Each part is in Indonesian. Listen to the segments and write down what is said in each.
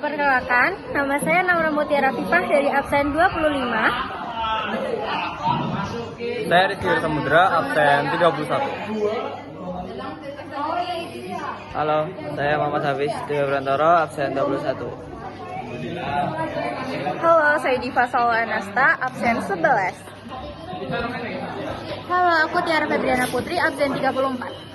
Perkenalkan, nama saya Naura Mutiara Fifah dari absen 25. Saya Rizky Samudra, absen 31. Halo, saya Muhammad Hafiz Dewa Brantoro, absen 21. Halo, saya Diva Saulanasta, absen 11. Halo, aku Tiara Febriana Putri, absen 34.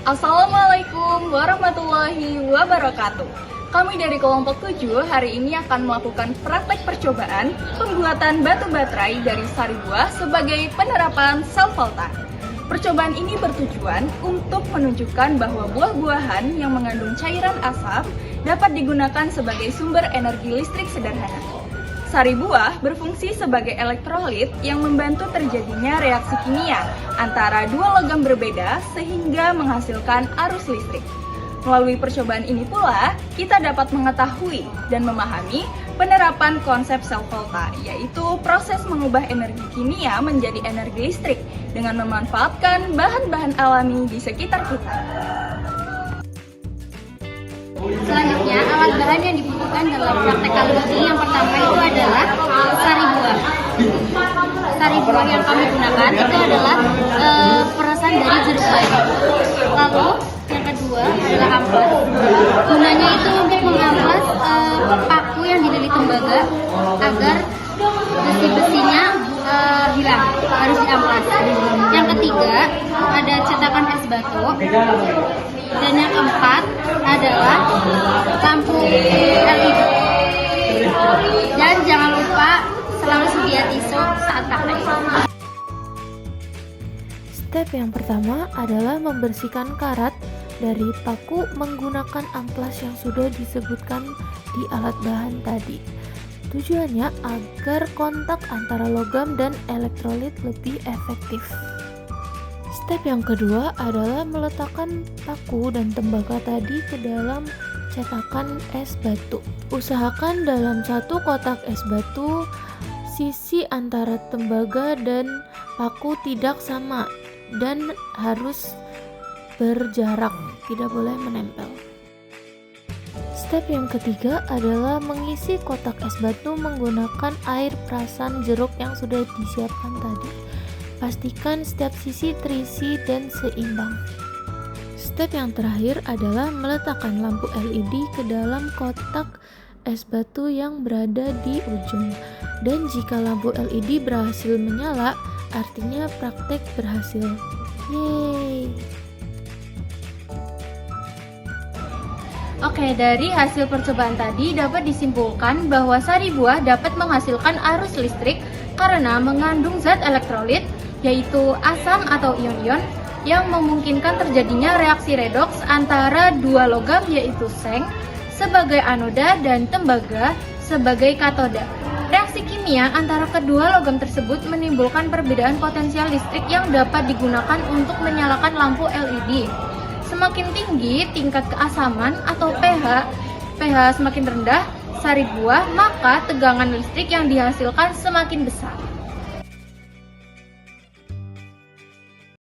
Assalamualaikum warahmatullahi wabarakatuh. Kami dari kelompok 7 hari ini akan melakukan praktek percobaan pembuatan batu baterai dari sari buah sebagai penerapan sel volta. Percobaan ini bertujuan untuk menunjukkan bahwa buah-buahan yang mengandung cairan asam dapat digunakan sebagai sumber energi listrik sederhana. Sari buah berfungsi sebagai elektrolit yang membantu terjadinya reaksi kimia antara dua logam berbeda sehingga menghasilkan arus listrik. Melalui percobaan ini pula, kita dapat mengetahui dan memahami penerapan konsep sel volta, yaitu proses mengubah energi kimia menjadi energi listrik dengan memanfaatkan bahan-bahan alami di sekitar kita. Selanjutnya, alat bahan yang dibutuhkan dalam praktek kali ini yang pertama itu adalah sari buah. Sari buah yang kami gunakan itu adalah perasan dari jeruk payung. Lalu yang kedua adalah amplas. Gunanya itu untuk mengamplas paku yang dililit tembaga agar besi-besinya hilang, harus diamplas. Yang ketiga ada cetakan es batu. Dan yang keempat adalah lampu LED. Dan jangan lupa selalu sedia tisu saat praktek. Step yang pertama adalah membersihkan karat dari paku menggunakan amplas yang sudah disebutkan di alat bahan tadi. Tujuannya agar kontak antara logam dan elektrolit lebih efektif. Step yang kedua adalah meletakkan paku dan tembaga tadi ke dalam cetakan es batu. Usahakan dalam satu kotak es batu, sisi antara tembaga dan paku tidak sama dan harus berjarak, tidak boleh menempel. Step yang ketiga adalah mengisi kotak es batu menggunakan air perasan jeruk yang sudah disiapkan tadi. Pastikan setiap sisi terisi dan seimbang. Step yang terakhir adalah meletakkan lampu LED ke dalam kotak es batu yang berada di ujung. Dan jika lampu LED berhasil menyala, artinya praktek berhasil. Yeay! Oke, dari hasil percobaan tadi dapat disimpulkan bahwa sari buah dapat menghasilkan arus listrik karena mengandung zat elektrolit, yaitu asam atau ion-ion yang memungkinkan terjadinya reaksi redoks antara dua logam, yaitu seng sebagai anoda dan tembaga sebagai katoda. Reaksi kimia antara kedua logam tersebut menimbulkan perbedaan potensial listrik yang dapat digunakan untuk menyalakan lampu LED. Semakin tinggi tingkat keasaman atau pH semakin rendah sari buah, maka tegangan listrik yang dihasilkan semakin besar.